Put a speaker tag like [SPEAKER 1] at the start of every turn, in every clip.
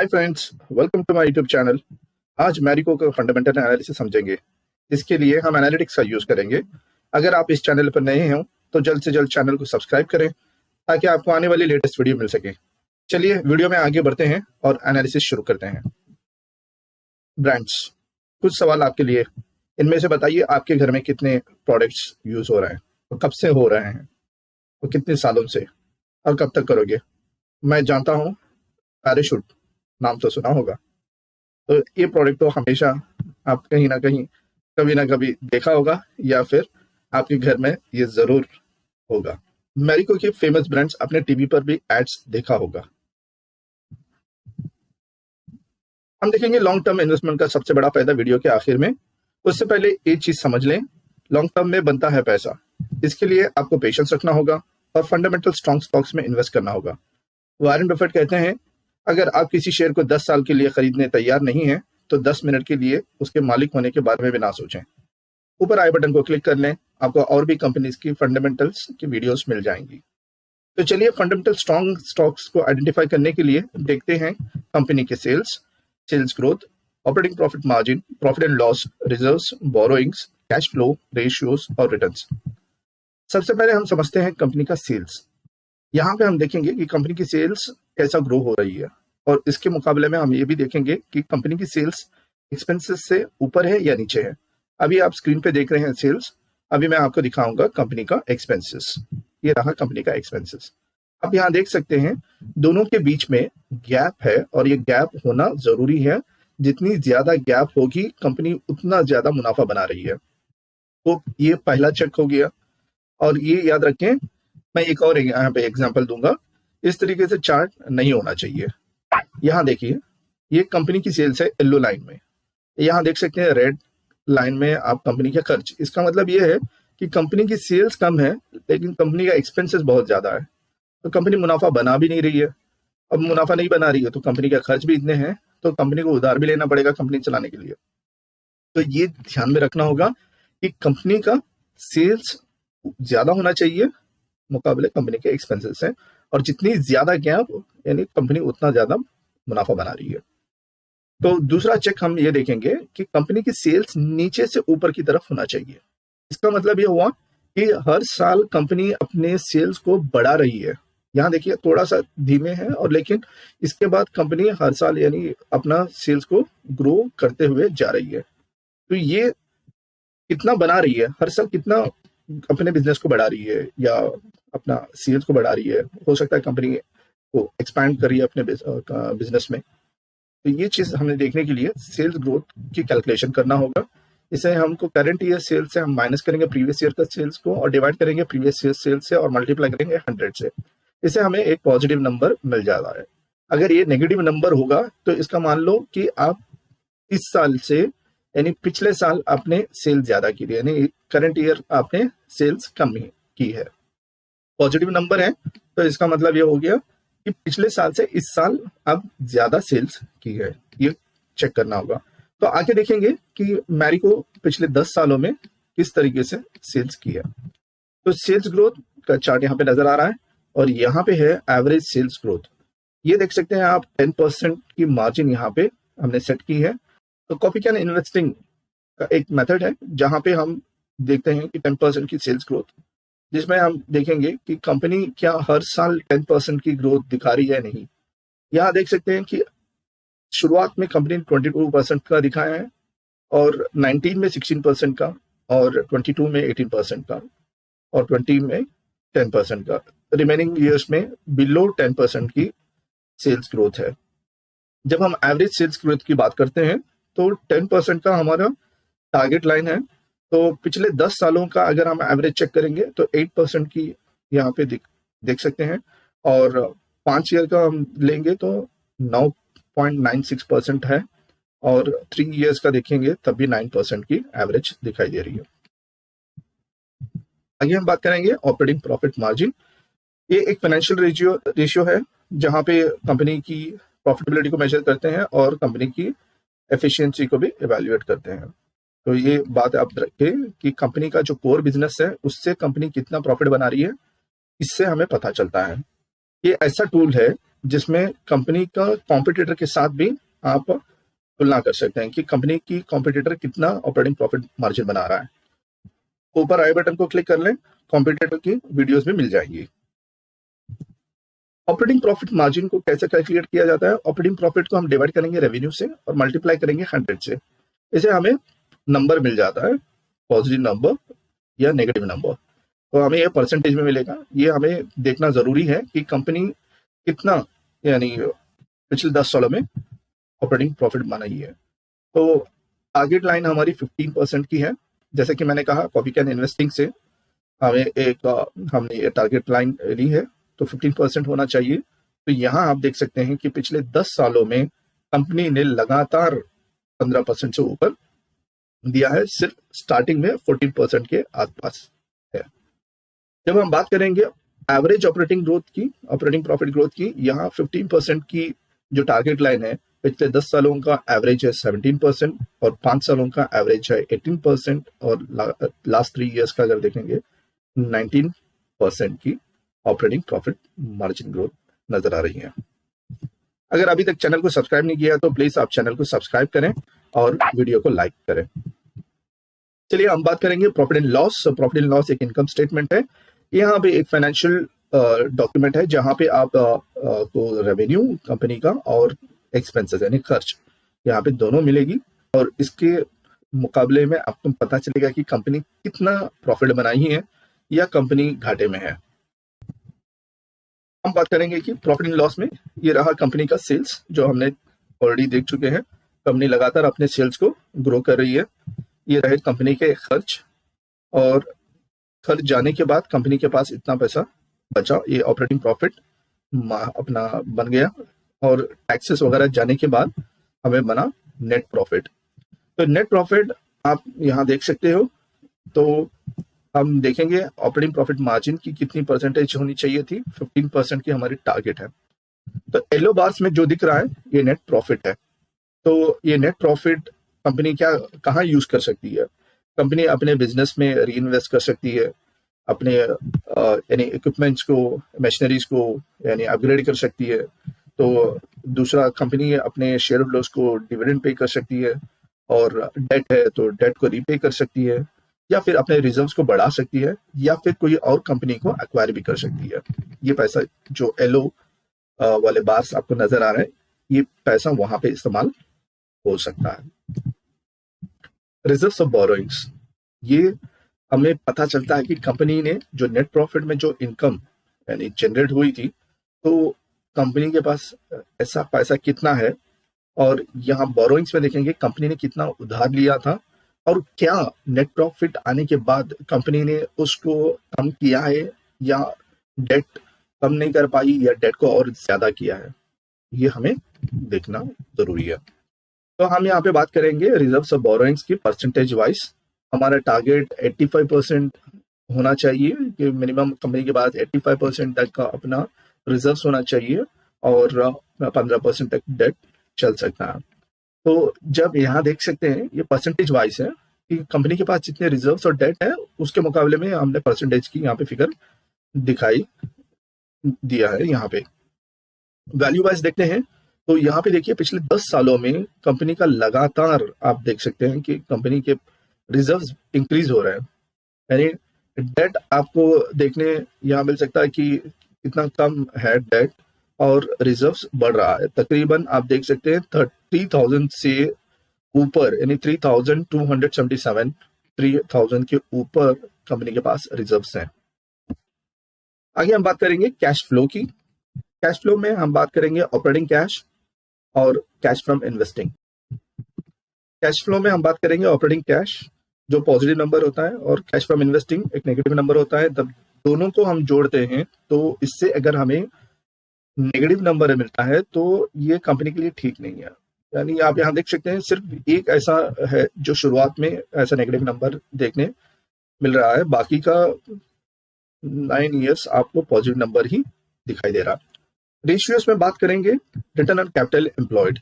[SPEAKER 1] Hi friends, welcome to my YouTube channel. आज मैरिको का fundamental analysis समझेंगे। इसके लिए हम एनालिटिक्स का यूज करेंगे। अगर आप इस चैनल पर नए हो तो जल्द से जल्द चैनल को सब्सक्राइब करें ताकि आपको आने वाली लेटेस्ट वीडियो मिल सके। चलिए वीडियो में आगे बढ़ते हैं और एनालिसिस शुरू करते हैं। ब्रांड्स, कुछ सवाल आपके लिए। इनमें से बताइए आपके घर में कितने प्रोडक्ट्स यूज हो रहे हैं और कब से हो रहे हैं और कितने सालों से और कब तक करोगे। मैं जानता हूँ पैराशूट नाम तो सुना होगा, तो ये प्रोडक्ट तो हमेशा आप कहीं ना कहीं कभी ना कभी देखा होगा या फिर आपके घर में ये जरूर होगा। मैरिको के फेमस ब्रांड्स अपने टीवी पर भी एड्स देखा होगा। हम देखेंगे लॉन्ग टर्म इन्वेस्टमेंट का सबसे बड़ा फायदा वीडियो के आखिर में। उससे पहले एक चीज समझ लें, लॉन्ग टर्म में बनता है पैसा। इसके लिए आपको पेशेंस रखना होगा और फंडामेंटल स्ट्रॉन्ग स्टॉक्स में इन्वेस्ट करना होगा। वॉरेन बफेट कहते हैं, अगर आप किसी शेयर को 10 साल के लिए खरीदने तैयार नहीं हैं, तो 10 मिनट के लिए उसके मालिक होने के बारे में भी ना सोचें। ऊपर आई बटन को क्लिक कर लें, आपको और भी कंपनीज की फंडामेंटल्स की वीडियोस मिल जाएंगी। तो चलिए फंडामेंटल स्ट्रॉन्ग स्टॉक्स को आइडेंटिफाई करने के लिए देखते हैं कंपनी के sales growth, operating profit margin, profit and loss, reserves, borrowings, cash flow, ratios और रिटर्न्स। सबसे पहले हम समझते हैं कंपनी का सेल्स। यहाँ पे हम देखेंगे कि कंपनी की सेल्स कैसा ग्रो हो रही है और इसके मुकाबले में हम ये भी देखेंगे कि कंपनी की सेल्स एक्सपेंसेस से ऊपर है या नीचे है। अभी आप स्क्रीन पे देख रहे हैं सेल्स, अभी मैं आपको दिखाऊंगा कंपनी का एक्सपेंसेस। ये रहा कंपनी का एक्सपेंसेस। आप यहाँ देख सकते हैं दोनों के बीच में गैप है और ये गैप होना जरूरी है। जितनी ज्यादा गैप होगी कंपनी उतना ज्यादा मुनाफा बना रही है। तो ये पहला चेक हो गया। और ये याद रखें, मैं एक और यहाँ पे एग्जांपल दूंगा। इस तरीके से चार्ट नहीं होना चाहिए। यहाँ देखिए, ये कंपनी की सेल्स है येलो लाइन में। यहाँ देख सकते हैं रेड लाइन में आप कंपनी का खर्च। इसका मतलब ये है कि कंपनी की सेल्स कम है लेकिन कंपनी का एक्सपेंसेस बहुत ज्यादा है। तो कंपनी मुनाफा बना भी नहीं रही है। अब मुनाफा नहीं बना रही है तो कंपनी का खर्च भी इतने हैं, तो कंपनी को उधार भी लेना पड़ेगा कंपनी चलाने के लिए। तो ये ध्यान में रखना होगा कि कंपनी का सेल्स ज्यादा होना चाहिए मुकाबले कंपनी के एक्सपेंसेस हैं, और जितनी ज्यादा गैप यानी कंपनी उतना ज्यादा मुनाफा बना रही है। तो दूसरा चेक हम ये देखेंगे कि कंपनी की सेल्स नीचे से ऊपर की तरफ होना चाहिए। इसका मतलब ये हुआ कि हर साल कंपनी अपने सेल्स को बढ़ा रही है। यहाँ देखिए थोड़ा सा धीमे है, और लेकिन इसके बाद कंपनी हर साल यानी अपना सेल्स को ग्रो करते हुए जा रही है। तो ये कितना बना रही है, हर साल कितना अपने बिजनेस को बढ़ा रही है या अपना सेल्स को बढ़ा रही है। हो सकता है कंपनी को एक्सपैंड कर रही है अपने बिजनेस में। तो ये चीज हमें देखने के लिए सेल्स ग्रोथ की कैलकुलेशन करना होगा। इसे हमको करंट ईयर सेल्स से हम माइनस करेंगे प्रीवियस ईयर का सेल्स को, और डिवाइड करेंगे प्रीवियस ईयर सेल्स से और मल्टीप्लाई करेंगे 100 से। इससे हमें एक पॉजिटिव नंबर मिल जाता है। अगर ये नेगेटिव नंबर होगा तो इसका मान लो कि आप इस साल से यानी पिछले साल आपने सेल्स ज्यादा की थी, यानी करंट ईयर आपने सेल्स कम की है। पॉजिटिव नंबर है तो इसका मतलब ये हो गया कि पिछले साल से इस साल आप ज्यादा सेल्स की है। ये चेक करना होगा। तो आगे देखेंगे कि मैरिको पिछले 10 सालों में किस तरीके से सेल्स की है। तो सेल्स ग्रोथ का चार्ट यहाँ पे नजर आ रहा है, और यहाँ पे है एवरेज सेल्स ग्रोथ। ये देख सकते हैं आप 10% की मार्जिन यहाँ पे हमने सेट की है। तो कॉपी कैन इन्वेस्टिंग का एक मेथड है जहां पे हम देखते हैं कि 10% की सेल्स ग्रोथ, जिसमें हम देखेंगे कि कंपनी क्या हर साल 10% की ग्रोथ दिखा रही है नहीं। यहाँ देख सकते हैं कि शुरुआत में कंपनी ने 22% का दिखाया है, और 19 में 16% का, और 22 में 18% का, और 20 में 10% का। रिमेनिंग ईयर्स में बिलो 10% की सेल्स ग्रोथ है। जब हम एवरेज सेल्स ग्रोथ की बात करते हैं तो 10% का हमारा टारगेट लाइन है। तो पिछले 10 सालों का अगर हम एवरेज चेक करेंगे तो 8% की यहाँ पे देख सकते हैं, और 5 ईयर का हम लेंगे तो 9.96% है, और 3 ईयर्स का देखेंगे तब भी 9% की एवरेज दिखाई दे रही है। आगे हम बात करेंगे ऑपरेटिंग प्रॉफिट मार्जिन। ये एक फाइनेंशियल रेशियो है जहां पे कंपनी की प्रॉफिटेबिलिटी को मेजर करते हैं और कंपनी की एफिशिएंसी को भी इवैल्यूएट करते हैं। तो ये बात आप रखें कि कंपनी का जो कोर बिजनेस है उससे कंपनी कितना प्रॉफिट बना रही है, इससे हमें पता चलता है। ये ऐसा टूल है जिसमें कंपनी का कॉम्पिटिटर के साथ भी आप तुलना कर सकते हैं कि कंपनी की कॉम्पिटिटर कितना ऑपरेटिंग प्रॉफिट मार्जिन बना रहा है। ऊपर आई बटन को क्लिक कर लें, कॉम्पिटिटर की वीडियोस भी मिल जाएंगी। ऑपरेटिंग प्रॉफिट मार्जिन को कैसे कैलकुलेट किया जाता है? ऑपरेटिंग प्रॉफिट को हम डिवाइड करेंगे रेवेन्यू से और मल्टीप्लाई करेंगे 100 से। इसे हमें नंबर मिल जाता है, पॉजिटिव नंबर या नेगेटिव नंबर, तो हमें यह परसेंटेज में मिलेगा। ये हमें देखना जरूरी है कि कंपनी कितना यानी पिछले 10 सालों में ऑपरेटिंग प्रॉफिट बनाई है। तो टारगेट लाइन हमारी 15% की है। जैसे कि मैंने कहा, कॉपी कैन इन्वेस्टिंग से हमने ये टारगेट लाइन ली है, तो 15% होना चाहिए। तो यहाँ आप देख सकते हैं कि पिछले 10 सालों में कंपनी ने लगातार 15% से ऊपर दिया है, सिर्फ स्टार्टिंग में 14% के आसपास है। जब हम बात करेंगे एवरेज ऑपरेटिंग प्रॉफिट ग्रोथ की, यहाँ 15% की जो टारगेट लाइन है, पिछले 10 सालों का एवरेज है 17% और 5 सालों का एवरेज है 18% और लास्ट 3 इयर्स का अगर देखेंगे 19% की ऑपरेटिंग प्रॉफिट मार्जिन ग्रोथ नजर आ रही है। अगर अभी तक चैनल को सब्सक्राइब नहीं किया तो प्लीज आप चैनल को सब्सक्राइब करें और वीडियो को लाइक करें। चलिए हम बात करेंगे profit and loss. Profit and loss एक इनकम स्टेटमेंट है। यहाँ पे एक फाइनेंशियल डॉक्यूमेंट है जहाँ पे आप को रेवेन्यू कंपनी का और एक्सपेंसेस यानी खर्च यहाँ पे दोनों मिलेगी, और इसके मुकाबले में आपको पता चलेगा कि कंपनी कितना प्रॉफिट बनाई है या कंपनी घाटे में है। हम बात करेंगे कि प्रॉफिट एंड लॉस में ये रहा कंपनी का सेल्स, जो हमने ऑलरेडी देख चुके हैं। कंपनी लगातार अपने सेल्स को ग्रो कर रही है। ये रहे कंपनी के खर्च, और खर्च जाने के बाद कंपनी के पास इतना पैसा बचा, ये ऑपरेटिंग प्रॉफिट अपना बन गया, और टैक्सेस वगैरह जाने के बाद हमें बना नेट प्रॉफिट। तो नेट प्रॉफिट आप यहाँ देख सकते हो। तो हम देखेंगे ऑपरेटिंग प्रॉफिट मार्जिन की कितनी परसेंटेज होनी चाहिए थी। 15% की हमारी टारगेट है। तो येलो बार्स में जो दिख रहा है ये नेट प्रॉफिट है। तो ये नेट प्रॉफिट कंपनी कहाँ यूज कर सकती है? कंपनी अपने बिजनेस में री इन्वेस्ट कर सकती है, अपने यानी इक्विपमेंट्स को, मशीनरीज को यानी अपग्रेड कर सकती है। तो दूसरा, कंपनी अपने शेयर होल्डर्स को डिविडेंड पे कर सकती है, और डेट है तो डेट को रीपे कर सकती है, या फिर अपने रिजर्व्स को बढ़ा सकती है, या फिर कोई और कंपनी को एक्वायर भी कर सकती है। ये पैसा जो येलो वाले बार्स आपको नजर आ रहे हैं, ये पैसा वहां पे इस्तेमाल हो सकता है। रिजर्व्स ऑफ बोरोइंग्स, ये हमें पता चलता है कि कंपनी ने जो नेट प्रॉफिट में जो इनकम यानी जनरेट हुई थी, तो कंपनी के पास ऐसा पैसा कितना है, और यहाँ बोरोइंग्स में देखेंगे कंपनी ने कितना उधार लिया था, और क्या नेट प्रॉफिट आने के बाद कंपनी ने उसको कम किया है, या डेट कम नहीं कर पाई, या डेट को और ज्यादा किया है। ये हमें देखना जरूरी है। तो हम यहाँ पे बात करेंगे रिजर्व्स ऑफ बोरोइंग्स की परसेंटेज वाइज। हमारा टारगेट 85% होना चाहिए कि मिनिमम कंपनी के पास 85% तक का अपना रिजर्व्स होना चाहिए, और 15% तक डेट चल सकता है। तो जब यहाँ देख सकते हैं ये परसेंटेज वाइज है कि कंपनी के पास जितने रिजर्व्स और डेट है उसके मुकाबले में हमने परसेंटेज की यहाँ पे फिगर दिखाई दिया है। यहाँ पे वैल्यू वाइज देखते हैं तो यहाँ पे देखिए पिछले 10 सालों में कंपनी का लगातार आप देख सकते हैं कि कंपनी के रिजर्व्स इंक्रीज हो रहे हैं, यानी डेट आपको देखने यहाँ मिल सकता है कि कितना कम है डेट, और रिजर्व्स बढ़ रहा है। तकरीबन आप देख सकते हैं 30,000 से ऊपर, यानी 3,277 3,000 के ऊपर कंपनी के पास रिजर्व्स हैं। आगे हम बात करेंगे कैश फ्लो की। कैश फ्लो में हम बात करेंगे ऑपरेटिंग कैश और cash from investing. Cash flow में हम बात करेंगे ऑपरेटिंग कैश जो पॉजिटिव नंबर होता है, और कैश फ्रॉम इन्वेस्टिंग एक नेगेटिव नंबर होता है। तब दोनों को हम जोड़ते हैं तो इससे अगर हमें नेगेटिव नंबर मिलता है तो ये कंपनी के लिए ठीक नहीं है। यानी आप यहाँ देख सकते हैं सिर्फ एक ऐसा है जो शुरुआत में ऐसा नेगेटिव नंबर देखने मिल रहा है, बाकी का 9 इयर्स आपको पॉजिटिव नंबर ही दिखाई दे रहा है। रेशियोज में बात करेंगे return on capital employed.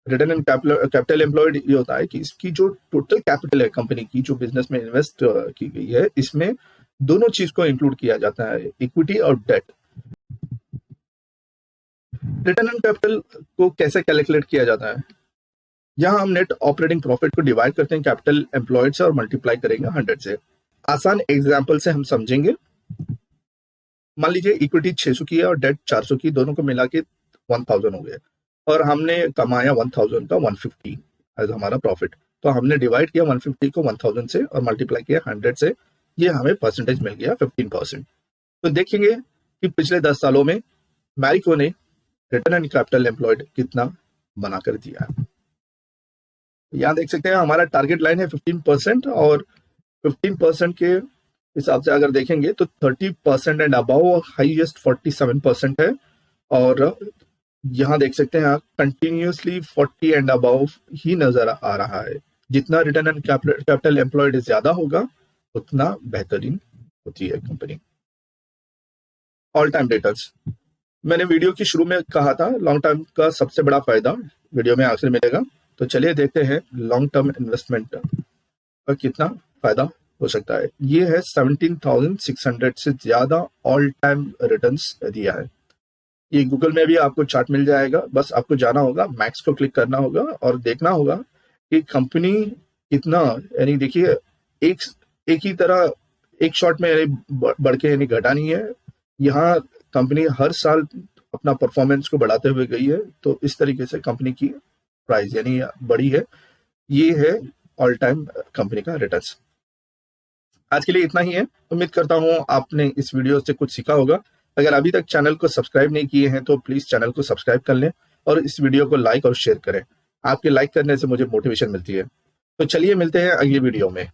[SPEAKER 1] Return on capital employed ये होता है कि इसकी जो टोटल कैपिटल है कंपनी की जो बिजनेस में इन्वेस्ट की गई है, इसमें दोनों चीज को इंक्लूड किया जाता है, इक्विटी और डेट। रिटर्न ऑन कैपिटल को कैसे कैलकुलेट किया जाता है? यहाँ हम नेट ऑपरेटिंग प्रॉफिट को डिवाइड करते हैं कैपिटल एम्प्लॉयड से और मल्टीप्लाई करेंगे 100 से। आसान एग्जाम्पल से हम समझेंगे। मान लीजिए इक्विटी 600 की है और डेट 400 की, दोनों को मिला के 1000 हो गए और हमने कमाया 1000 का 150 एज हमारा प्रॉफिट। तो हमने डिवाइड किया 150 को 1000 से और मल्टीप्लाई किया 100 से, ये हमें परसेंटेज मिल गया 15%। तो देखेंगे कि पिछले 10 सालों में मैरिको ने रिटर्न ऑन कैपिटल एम्प्लॉयड कितना बनाकर दिया है। यहाँ देख सकते हैं हमारा टारगेट लाइन है 15% और 15% के हिसाब से अगर देखेंगे तो 30% एंड अबव हाईएस्ट 47% है। और यहाँ देख सकते हैं कंटिन्यूसली 40 एंड अबव ही नजर आ रहा है। जितना रिटर्न ऑन कैपिटल एम्प्लॉयड ज्यादा होगा उतना बेहतरीन होती है कंपनी। ऑल टाइम रिटर्न्स, मैंने वीडियो की शुरू में कहा था लॉन्ग टर्म का सबसे बड़ा फायदा वीडियो में आखिर मिलेगा। तो चलिए देखते हैं लॉन्ग टर्म इन्वेस्टमेंट का कितना फायदा हो सकता है। ये है 17,600 से ज्यादा ऑल टाइम रिटर्न्स दिया है। ये गूगल में भी आपको चार्ट मिल जाएगा, बस आपको जाना होगा, मैक्स को क्लिक करना होगा और देखना होगा कि कंपनी कितना, यानी देखिए एक ही तरह एक शॉट में बढ़ के यानी घटा नहीं है। यहाँ कंपनी हर साल अपना परफॉर्मेंस को बढ़ाते हुए गई है। तो इस तरीके से कंपनी की प्राइस यानी बड़ी है। ये है ऑल टाइम कंपनी का रिटर्न्स। आज के लिए इतना ही है। उम्मीद करता हूं आपने इस वीडियो से कुछ सीखा होगा। अगर अभी तक चैनल को सब्सक्राइब नहीं किए हैं तो प्लीज चैनल को सब्सक्राइब कर लें और इस वीडियो को लाइक और शेयर करें। आपके लाइक करने से मुझे मोटिवेशन मिलती है। तो चलिए मिलते हैं अगली वीडियो में।